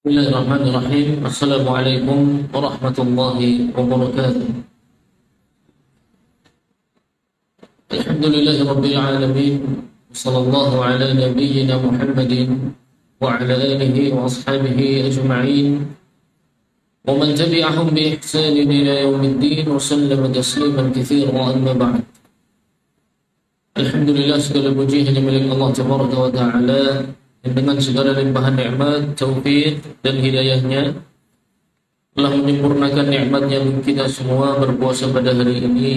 Bismillahirrahmanirrahim. Assalamualaikum warahmatullahi wabarakatuh. Alhamdulillahirabbil alamin. Sallallahu ala nabiyyina Muhammadin wa ala alihi wa ashabihi ajma'in. Wa man tabi'ahum bi ihsanin ila yaumiddin wa sallama tasliman katsiran amma ba'd. Alhamdulillah, segala puji hanya milik Allah Tabaraka wa Ta'ala yang dengan segala limpahan nikmat, taufik dan hidayahnya telah menyempurnakan nikmatnya bagi kita semua berpuasa pada hari ini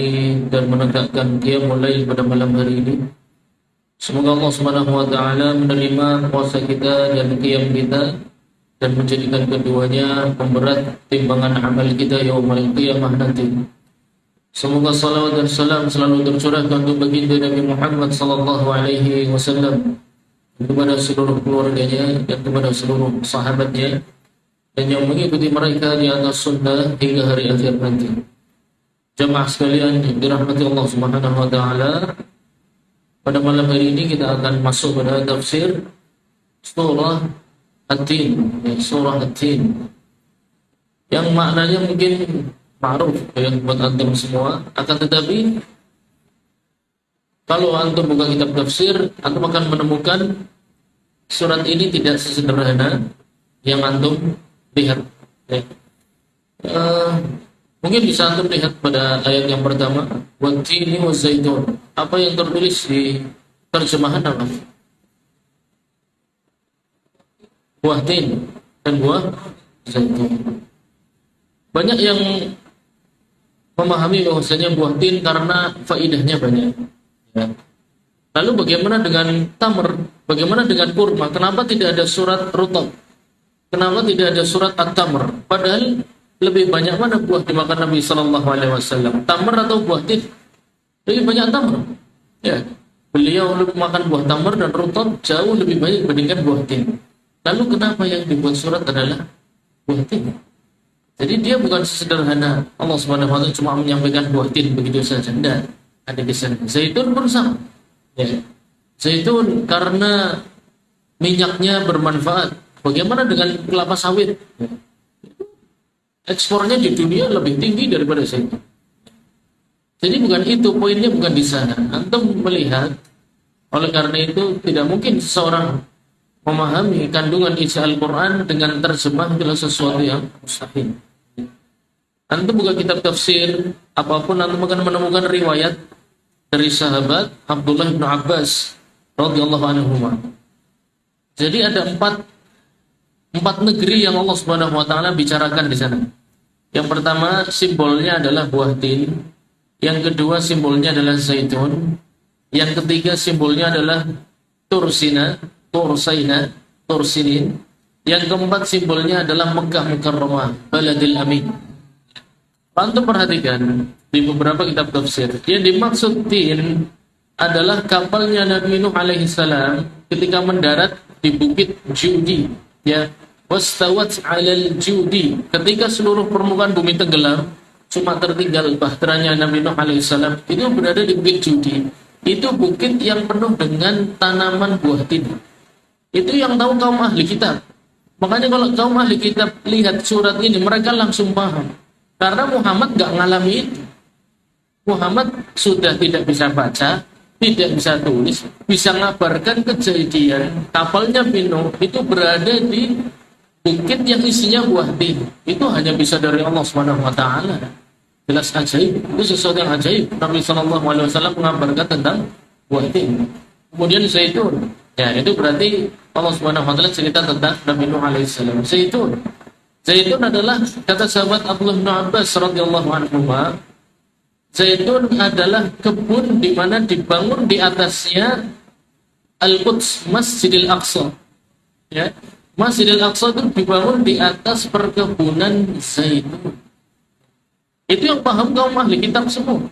dan menegakkan qiyamul lail pada malam hari ini. Semoga Allah Subhanahu wa Ta'ala menerima puasa kita dan qiyam kita dan menjadikan keduanya pemberat timbangan amal kita yaumul qiyamah nanti. Semoga salawat dan salam selalu tercurahkan untuk baginda Nabi Muhammad sallallahu alaihi wasallam, kepada seluruh keluarganya dan kepada seluruh sahabatnya dan yang mengikuti mereka di atas sunnah hingga hari akhir nanti. Jamaah sekalian yang dirahmati Allah Subhanahu wa Ta'ala, pada malam hari ini kita akan masuk pada tafsir surah At-Tin, surah At-Tin yang maknanya mungkin ma'ruf buat antum semua, akan tetapi kalau antum buka kitab tafsir, antum akan menemukan surat ini tidak sesederhana yang antum lihat. Mungkin bisa antum lihat pada ayat yang pertama, wat-tini waz-zaitun. Apa yang tertulis di terjemahan apa? Buah tin dan buah zaitun. Banyak yang memahami bahwasanya buah tin karena faidahnya banyak. Ya. Lalu bagaimana dengan tamr? Bagaimana dengan kurma? Kenapa tidak ada surat rutab? Kenapa tidak ada surat at-tamr? Padahal lebih banyak mana buah dimakan Nabi sallallahu alaihi wasallam? Tamr atau buah tin? Lebih banyak tamr. Ya. Beliau makan buah tamr dan rutab jauh lebih banyak dibandingkan buah tin. Lalu kenapa yang dibuat surat adalah buah tin? Jadi dia bukan sesederhana Allah Subhanahu wa Ta'ala cuma menyampaikan buah tin begitu saja. Tidak. Ada di sana. Zaitun pun sama. Ya. Zaitun karena minyaknya bermanfaat. Bagaimana dengan kelapa sawit? Ya. Ekspornya di dunia lebih tinggi daripada zaitun. Jadi bukan itu, poinnya bukan di sana. Antum melihat, oleh karena itu tidak mungkin seseorang memahami kandungan isi Al-Quran dengan terjemah adalah sesuatu yang mustahil. Antum buka kitab tafsir apapun, antum akan menemukan riwayat dari sahabat Abdullah bin Abbas radhiyallahu anhu. Jadi ada empat negeri yang Allah Subhanahu wa Ta'ala bicarakan di sana. Yang pertama simbolnya adalah buah tin, yang kedua simbolnya adalah zaitun, yang ketiga simbolnya adalah tursinin, yang keempat simbolnya adalah Mekah Mukarramah, Baladil Amin. Antum perhatikan di beberapa kitab tafsir, yang dimaksud tin adalah kapalnya Nabi Nuh alaihi salam ketika mendarat di bukit Judi, ya, wastawat 'alal Judi, ketika seluruh permukaan bumi tenggelam, cuma tertinggal bahteranya Nabi Nuh alaihi salam, itu berada di bukit Judi. Itu bukit yang penuh dengan tanaman buah tin. Itu yang tahu kaum ahli kitab. Makanya kalau kaum ahli kitab lihat surat ini, mereka langsung paham. Karena Muhammad gak ngalami itu. Muhammad sudah tidak bisa baca, tidak bisa tulis, bisa ngabarkan kejadian kapalnya Nuh itu berada di bukit yang isinya buah tin. Itu hanya bisa dari Allah Subhanahu wa Ta'ala. Jelas ajaib. Itu sesuatu yang ajaib. Nabi sallallahu alaihi wasallam mengabarkan tentang buah tin. Kemudian zaitun. Ya, itu berarti Allah Subhanahu wa Ta'ala cerita tentang Nabi Nuh alaihi salam. Zaitun adalah, kata sahabat Abdullah bin Abbas radhiyallahu anhu, zaitun adalah kebun di mana dibangun di atasnya Al-Quds, Masjidil Aqsa. Ya, Masjidil Aqsa itu dibangun di atas perkebunan zaitun. Itu yang paham kaum ahli kitab semua.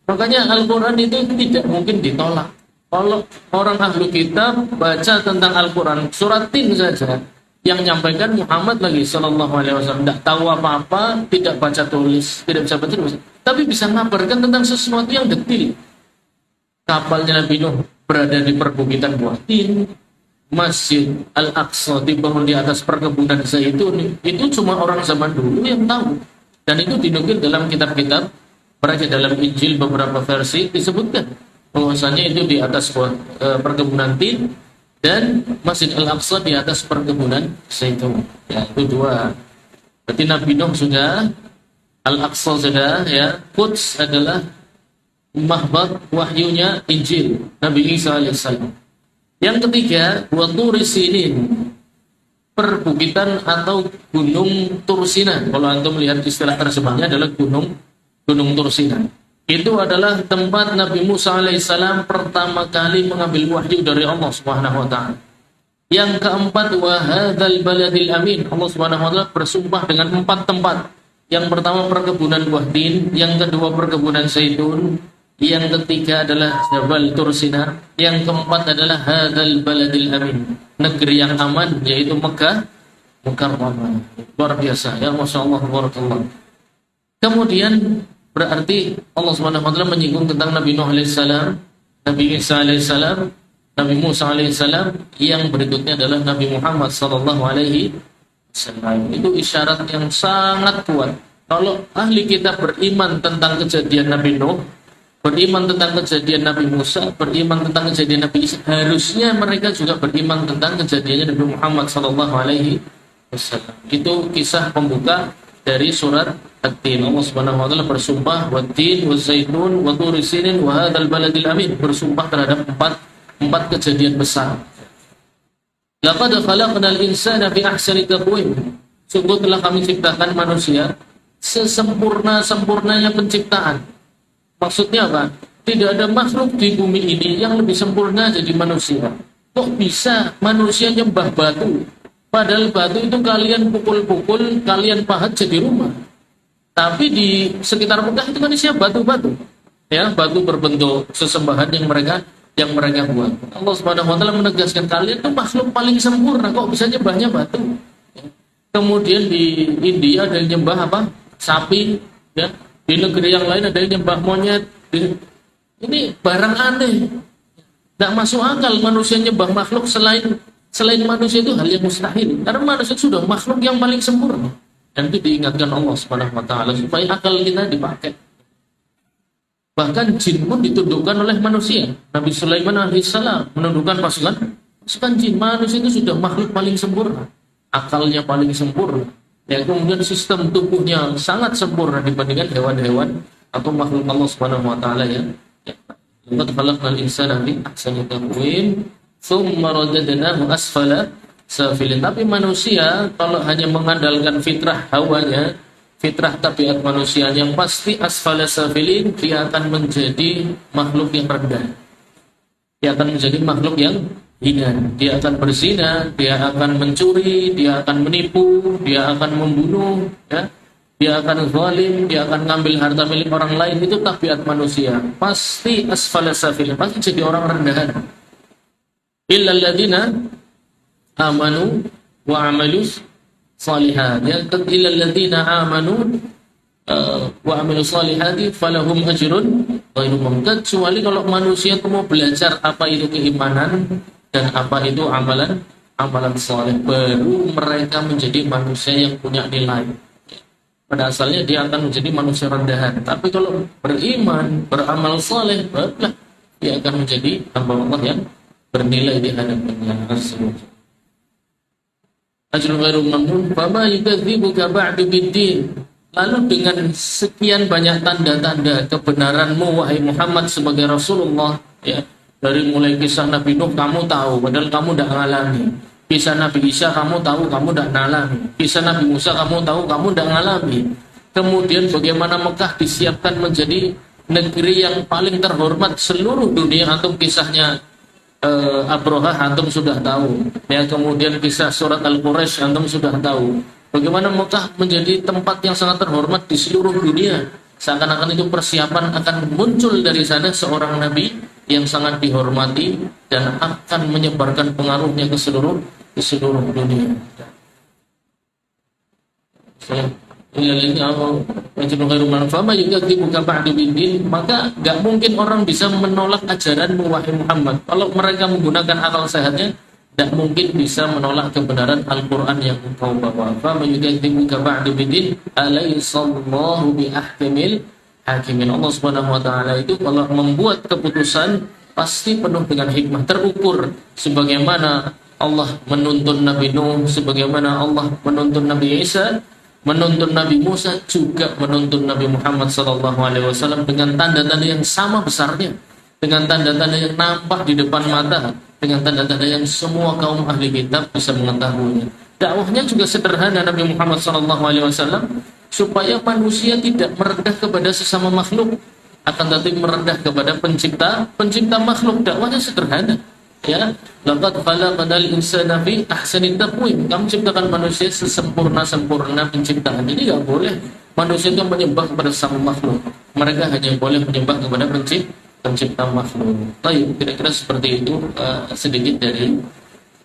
Makanya Al-Quran itu tidak mungkin ditolak. Kalau orang ahli kitab baca tentang Al-Quran, surat tin saja, yang nyampaikan Muhammad lagi sallallahu alaihi wasallam, tidak tahu apa-apa, tidak baca tulis, tidak bisa baca tulis, tapi bisa ngabarkan tentang sesuatu yang detil. Kapalnya Nabi Nuh berada di perbukitan buah tin, Masjid Al-Aqsa dibangun di atas perkebunan zaitun, itu cuma orang zaman dulu yang tahu. Dan itu dinukil dalam kitab-kitab mereka. Dalam Injil beberapa versi disebutkan bahwasanya itu di atas perkebunan tin, dan Masjid Al-Aqsa di atas perkebunan zaitun. Ya, itu dua. Berarti Nabi Nuh sudah, Al-Aqsa sudah, ya. Quds adalah mahbab wahyunya Injil Nabi Isa alaihissalam. Yang ketiga, wa Turi Sinin, perbukitan atau gunung Tursina. Kalau antum melihat istilah terjemahnya adalah gunung Tursina. Itu adalah tempat Nabi Musa alaihissalam pertama kali mengambil wahyu dari Allah Subhanahu wa taala. Yang keempat, wa hadzal baladil amin. Allah Subhanahu wa taala bersumpah dengan 4 tempat. Yang pertama perkebunan buah tin, yang kedua perkebunan zaitun, yang ketiga adalah Jabal Tursina, yang keempat adalah hadzal baladil amin, negeri yang aman, yaitu Mekah Mukarramah. Luar biasa, ya masyaallah, barakallah. Kemudian berarti Allah Subhanahu wa taala menyinggung tentang Nabi Nuh alaihissalam, Nabi Isa alaihissalam, Nabi Musa alaihissalam. Yang berikutnya adalah Nabi Muhammad sallallahu alaihi wasallam. Itu isyarat yang sangat kuat. Kalau ahli kitab beriman tentang kejadian Nabi Nuh, beriman tentang kejadian Nabi Musa, beriman tentang kejadian Nabi Isa, harusnya mereka juga beriman tentang kejadiannya Nabi Muhammad sallallahu alaihi wasallam. Itu kisah pembuka dari surat At-Tin. Allah Subhanahu wa taala bersumpah, wat-tin waz-zaitun wa turi sinin wa hadzal baladil amin, bersumpah terhadap empat kejadian besar. Laqad khalaqnal insana fi ahsani taqwim. Sungguh telah kami ciptakan manusia sesempurna-sempurnanya penciptaan. Maksudnya apa? Tidak ada makhluk di bumi ini yang lebih sempurna jadi manusia. Kok bisa manusia nyembah batu? Padahal batu itu kalian pukul-pukul, kalian pahat jadi rumah. Tapi di sekitar Mekah itu kan isinya batu-batu. Ya, batu berbentuk sesembahan yang mereka buat. Allah Subhanahu wa taala menegaskan kalian itu makhluk paling sempurna, kok bisa nyembahnya batu? Ya. Kemudian di India ada yang nyembah apa? Sapi, ya. Di negeri yang lain ada yang nyembah monyet. Ini barang aneh. Tidak masuk akal manusia nyembah makhluk selain manusia, itu hal yang mustahil. Karena manusia sudah makhluk yang paling sempurna. Dan itu diingatkan Allah Subhanahu wa taala supaya akal kita dipakai. Bahkan jin pun ditundukkan oleh manusia. Nabi Sulaiman alaihissalam menundukkan pasukan jin. Manusia itu sudah makhluk paling sempurna, akalnya paling sempurna. Ya, kemudian sistem tubuhnya sangat sempurna dibandingkan hewan-hewan atau makhluk Allah Subhanahu wa taala, ya. Laqad khalaqnal insana fi ahsani taqwim tsumma radadnahu asfala safilin. Tapi manusia kalau hanya mengandalkan fitrah hawanya, fitrah tabiat manusia, yang pasti asfala safilin, dia akan menjadi makhluk yang rendah. Dia akan menjadi makhluk yang hina. Dia akan berzina, dia akan mencuri, dia akan menipu, dia akan membunuh, ya. Dia akan zalim, dia akan ngambil harta milik orang lain. Itu tabiat manusia. Pasti asfala safilin, pasti jadi orang rendahan. Illal ladzina amanu wa amalus salihat. Ya, illal ladzina amanu wa amilu salihati falahum ajrun ghairu mamnun. Kecuali kalau manusia itu mau belajar apa itu keimanan dan apa itu amalan saleh, baru mereka menjadi manusia yang punya nilai. Pada asalnya dia akan menjadi manusia rendahan. Tapi kalau beriman, beramal saleh, barulah dia akan menjadi hamba Allah yang bernilai di hadapannya. Ajrun ghairu mamnun, fama yukadzibuka ba'du biddin. Lalu dengan sekian banyak tanda-tanda kebenaranmu wahai Muhammad sebagai Rasulullah, ya, dari mulai kisah Nabi Nuh kamu tahu, padahal kamu tidak mengalami. Kisah Nabi Isa kamu tahu, kamu tidak mengalami. Kisah Nabi Musa kamu tahu, kamu tidak mengalami. Kemudian bagaimana Mekah disiapkan menjadi negeri yang paling terhormat seluruh dunia, antum kisahnya Abrahah antum sudah tahu. Ya, kemudian kisah surat Al-Quraisy antum sudah tahu. Bagaimana Mekah menjadi tempat yang sangat terhormat di seluruh dunia. Seakan-akan itu persiapan akan muncul dari sana seorang nabi yang sangat dihormati dan akan menyebarkan pengaruhnya ke seluruh dunia. Maka gak mungkin orang bisa menolak ajaran wahai Muhammad. Kalau mereka menggunakan akal sehatnya, tidak mungkin bisa menolak kebenaran Al-Quran yang engkau bawa. Fa may yukadzibuka ba'du bidin alaysallahu biahkamil hakimin. Allah Subhanahu wa taala itu kalau membuat keputusan pasti penuh dengan hikmah, terukur sebagaimana Allah menuntun Nabi Nuh, sebagaimana Allah menuntun Nabi Isa, menuntun Nabi Musa, juga menuntun Nabi Muhammad SAW dengan tanda-tanda yang sama besarnya, dengan tanda-tanda yang nampak di depan mata, dengan tanda-tanda yang semua kaum ahli kitab bisa mengetahuinya. Dakwahnya juga sederhana Nabi Muhammad SAW, supaya manusia tidak merendah kepada sesama makhluk, akan tetapi merendah kepada pencipta makhluk. Dakwahnya sederhana. Ya, laqad khalaqnal insana fi ahsani taqwim. Kamu ciptakan manusia sesempurna-sempurna penciptaan. Jadi enggak boleh manusia itu menyembah kepada sesama makhluk. Mereka hanya boleh menyembah kepada pencipta makhluk. Baik, kira-kira seperti itu sedikit dari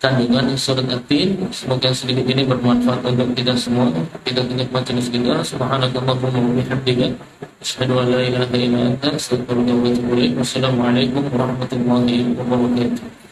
kandungan surat At-Tin. Semoga sedikit ini bermanfaat untuk kita semua. Kita tinjak majelis kita. Subhanakallahumma wa bihamdika asyhadu an la ilaha illa anta astaghfiruka wa atubu ilaik. Wassalamualaikum warahmatullahi wabarakatuh.